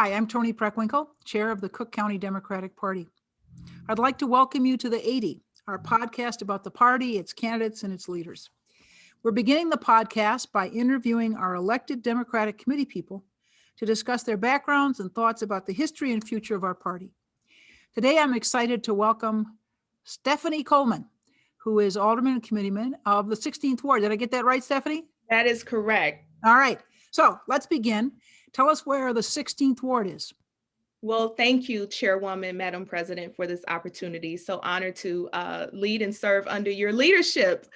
Hi, I'm Tony Preckwinkle, Chair of the Cook County Democratic Party. I'd like to welcome you to the 80, our podcast about the party, its candidates, and its leaders. We're beginning the podcast by interviewing our elected Democratic committee people to discuss their backgrounds and thoughts about the history and future of our party. Today, I'm excited to welcome Stephanie Coleman, who is Alderman and Committeeman of the 16th Ward. Did I get that right, Stephanie? That is correct. All right. So let's begin. Tell us where the 16th Ward is. Well, thank you, Chairwoman, Madam President, for this opportunity. So honored to lead and serve under your leadership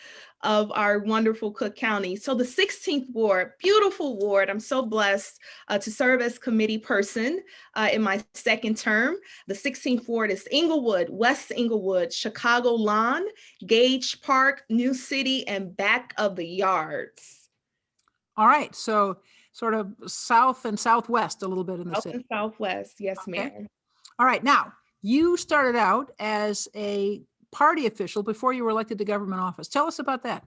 of our wonderful Cook County. So the 16th Ward, beautiful ward. I'm so blessed to serve as committee person in my second term. The 16th Ward is Inglewood, West Inglewood, Chicago Lawn, Gage Park, New City, and back of the yards. All right. So sort of south and southwest a little bit in the South city. and southwest, yes, Okay. ma'am. All right. Now, you started out as a party official before you were elected to government office. Tell us about that.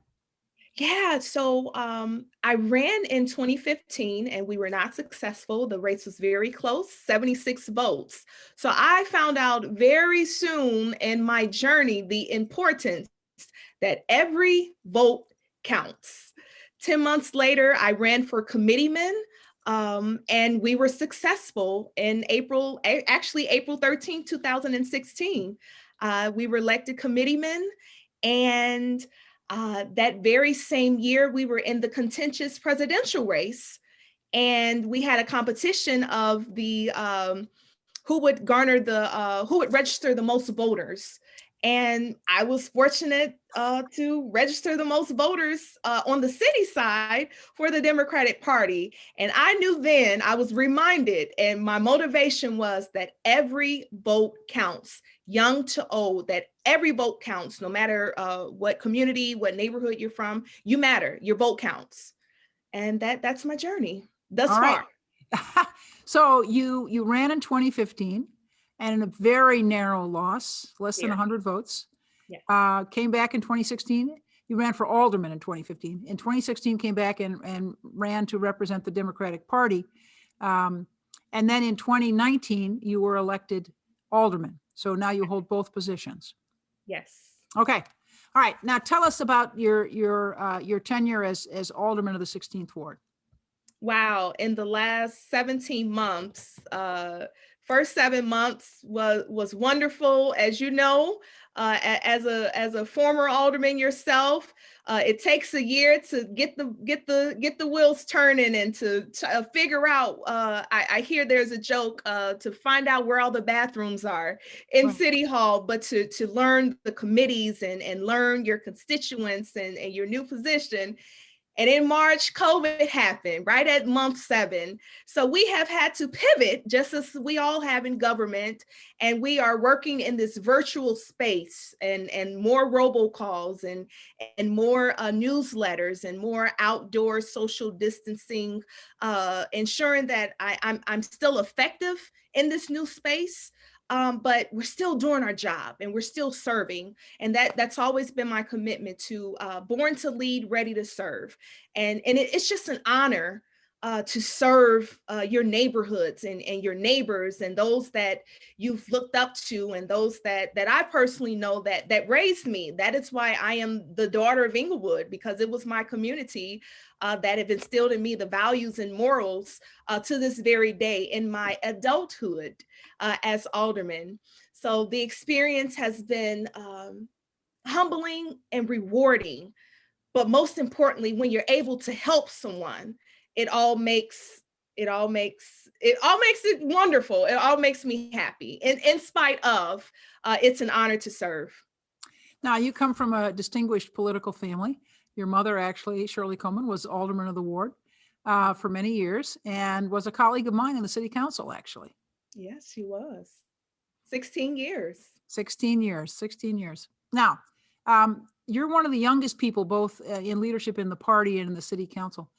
Yeah, so I ran in 2015 and we were not successful. The race was very close, 76 votes. So I found out very soon in my journey the importance that every vote counts. 10 months later, I ran for committeeman and we were successful in April 13, 2016. We were elected committeemen, and that very same year, we were in the contentious presidential race, and we had a competition of the who would register the most voters. And I was fortunate to register the most voters on the city side for the Democratic Party. And I knew then, I was reminded, and my motivation was that every vote counts, young to old, that every vote counts, no matter what community, what neighborhood you're from, you matter, your vote counts. And that's my journey thus All far. Right. So you ran in 2015 and in a very narrow loss, less than 100 votes. Yeah. Came back in 2016. You ran for alderman in 2015. In 2016, came back and ran to represent the Democratic Party. And then in 2019, you were elected alderman. So now you hold both positions. Yes. Okay. All right. Now tell us about your tenure as alderman of the 16th Ward. Wow. In the last 17 months, first 7 months was wonderful. As you know, as a former alderman yourself, it takes a year to get the wheels turning and to figure out. I hear there's a joke to find out where all the bathrooms are in Right. City Hall, but to learn the committees and learn your constituents and your new position. And in March, COVID happened right at month 7. So we have had to pivot, just as we all have in government. And we are working in this virtual space and more robocalls and more newsletters and more outdoor social distancing, ensuring that I'm still effective in this new space. But we're still doing our job and we're still serving. And that's always been my commitment to born to lead, ready to serve. And it's just an honor to serve your neighborhoods and your neighbors and those that you've looked up to and those that I personally know that raised me. That is why I am the daughter of Inglewood, because it was my community that have instilled in me the values and morals to this very day in my adulthood as alderman. So the experience has been humbling and rewarding. But most importantly, when you're able to help someone, it all makes it wonderful. It all makes me happy. And in spite of, it's an honor to serve. Now, you come from a distinguished political family. Your mother, actually, Shirley Coleman, was alderman of the ward for many years and was a colleague of mine in the city council, actually. Yes, she was. 16 years. 16 years. Now, you're one of the youngest people, both in leadership in the party and in the city council.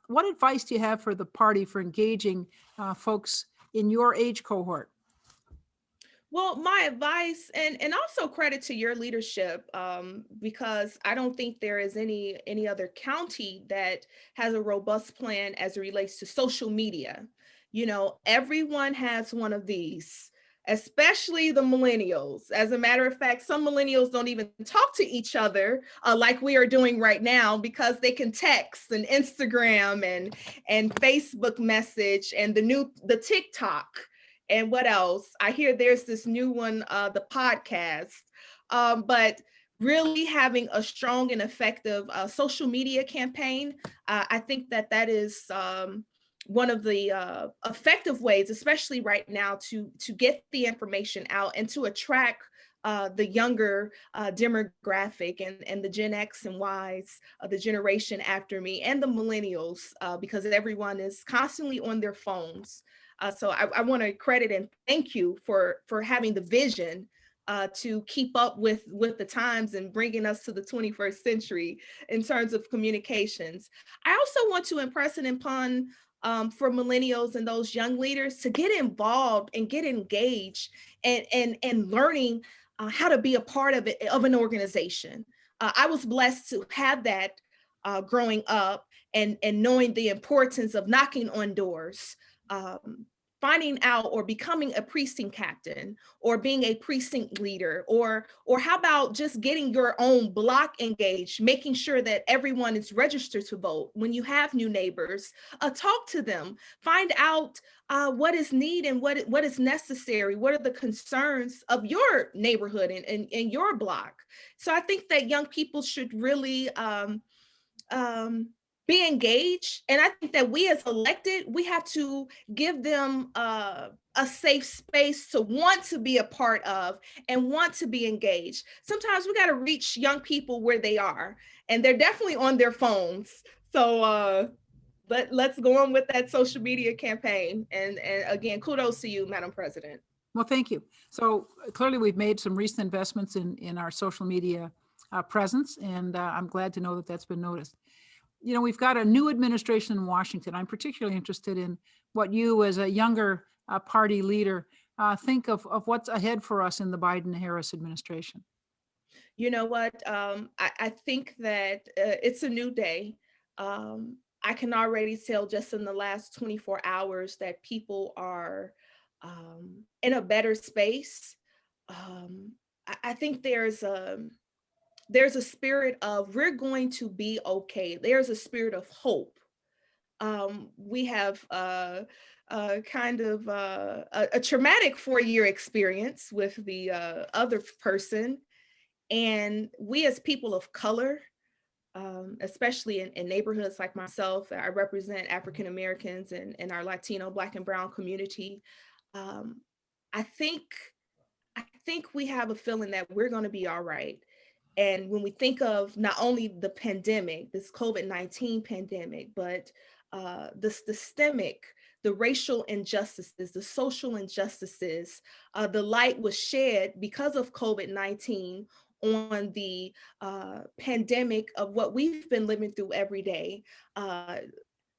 What advice do you have for the party for engaging folks in your age cohort? Well, my advice, and also credit to your leadership, because I don't think there is any other county that has a robust plan as it relates to social media. Everyone has one of these, especially the millennials. As a matter of fact, some millennials don't even talk to each other like we are doing right now, because they can text and Instagram and Facebook message and the TikTok. And what else? I hear there's this new one, the podcast. But really having a strong and effective social media campaign, I think that is one of the effective ways, especially right now, to get the information out and to attract the younger demographic and the Gen X and Ys, the generation after me, and the millennials, because everyone is constantly on their phones. So I want to credit and thank you for having the vision to keep up with the times and bringing us to the 21st century in terms of communications. I also want to impress it upon for millennials and those young leaders to get involved and get engaged and learning how to be a part of an organization. I was blessed to have that growing up and knowing the importance of knocking on doors, finding out or becoming a precinct captain or being a precinct leader, or how about just getting your own block engaged, making sure that everyone is registered to vote. When you have new neighbors, talk to them, find out what is needed and what is necessary, what are the concerns of your neighborhood and your block. So I think that young people should really be engaged. And I think that we as elected, we have to give them a safe space to want to be a part of and want to be engaged. Sometimes we got to reach young people where they are, and they're definitely on their phones. So let's go on with that social media campaign. And again, kudos to you, Madam President. Well, thank you. So clearly we've made some recent investments in our social media presence, and I'm glad to know that that's been noticed. We've got a new administration in Washington. I'm particularly interested in what you, as a younger party leader, think of what's ahead for us in the Biden-Harris administration. You know what? I think that it's a new day. I can already tell just in the last 24 hours that people are in a better space. I think there's a spirit of we're going to be okay. There's a spirit of hope. We have kind of a traumatic 4-year experience with the other person. And we as people of color, especially in neighborhoods like myself, I represent African Americans and our Latino, Black and Brown community. I think we have a feeling that we're going to be all right. And when we think of not only the pandemic, this COVID-19 pandemic, but the systemic, the racial injustices, the social injustices, the light was shed because of COVID-19 on the pandemic of what we've been living through every day.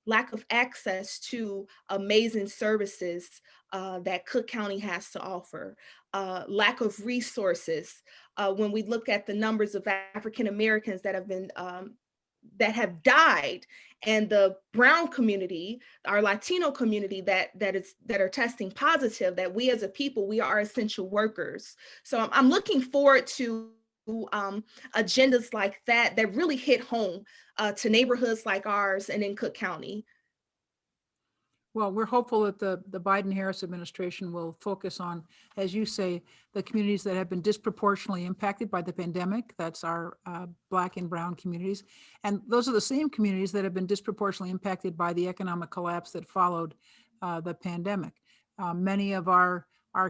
Lack of access to amazing services that Cook County has to offer, lack of resources. When we look at the numbers of African Americans that have died, and the brown community, our Latino community that are testing positive, that we as a people, we are essential workers. So I'm looking forward to agendas like that really hit home to neighborhoods like ours and in Cook County. Well, we're hopeful that the Biden-Harris administration will focus on, as you say, the communities that have been disproportionately impacted by the pandemic. That's our Black and Brown communities. And those are the same communities that have been disproportionately impacted by the economic collapse that followed the pandemic. Many of our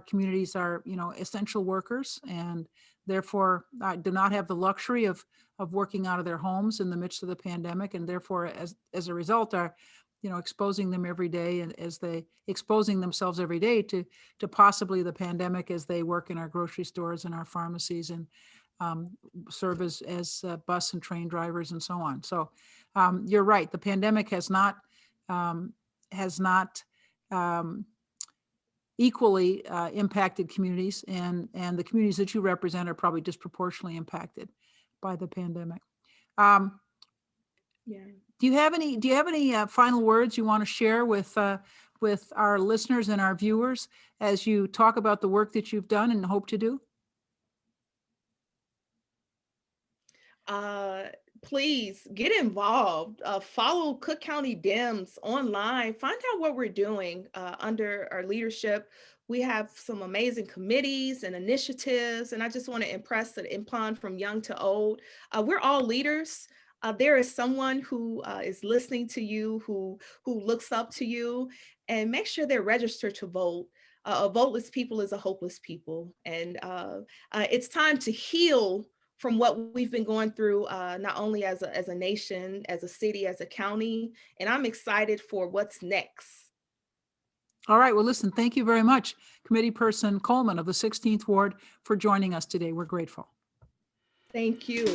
communities are, essential workers, and therefore do not have the luxury of working out of their homes in the midst of the pandemic, and therefore, as a result, are exposing them every day, and exposing themselves every day to possibly the pandemic as they work in our grocery stores and our pharmacies, and serve as bus and train drivers and so on. So you're right. The pandemic has not equally impacted communities, and the communities that you represent are probably disproportionately impacted by the pandemic. Yeah. Do you have any final words you want to share with with our listeners and our viewers as you talk about the work that you've done and hope to do? Please get involved. Follow Cook County Dems online. Find out what we're doing under our leadership. We have some amazing committees and initiatives, and I just want to impress and impond from young to old. We're all leaders. There is someone who is listening to you, who looks up to you, and make sure they're registered to vote. A voteless people is a hopeless people, and it's time to heal from what we've been going through, not only as a nation, as a city, as a county, and I'm excited for what's next. All right. Well, listen, thank you very much, Committee Person Coleman of the 16th Ward, for joining us today. We're grateful. Thank you.